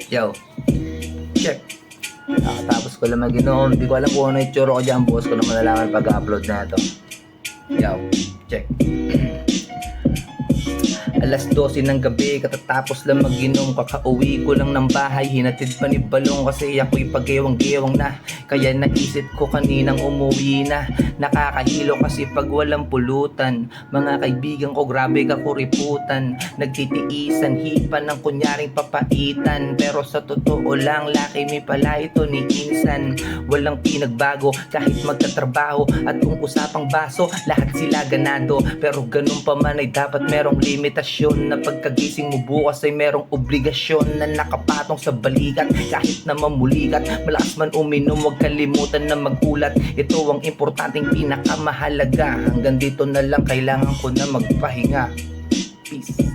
Yo, check. Tapos ko lang mag-inom. Hindi ko alam kung ano yung tsura ko dyan. Bukas ko na malalaman pag-upload na ito. Yo, check. Alas 12 ng gabi, katatapos lang mag-inom. Kakauwi ko lang ng bahay, hinatid pa ni Balong kasi ako'y pagewang-gewang na. Kaya naisip ko kaninang umuwi na. Nakakahilo kasi pag walang pulutan. Mga kaibigan ko grabe ka kuriputan. Nagtitiisan, hipan ng kunyaring papaitan. Pero sa totoo lang, laki mi pala ito ni Insan. Walang pinagbago kahit magkatrabaho. At kung usapang baso, lahat sila ganado. Pero ganun pa man ay dapat merong limitasyon. Na pagkagising mo bukas ay merong obligasyon na nakapatong sa balikat. Kahit na mamulikat, malakas man uminom, huwag kalimutan na magulat. Ito ang importanteng pinakamahalaga. Hanggang dito na lang, kailangan ko na magpahinga. Peace.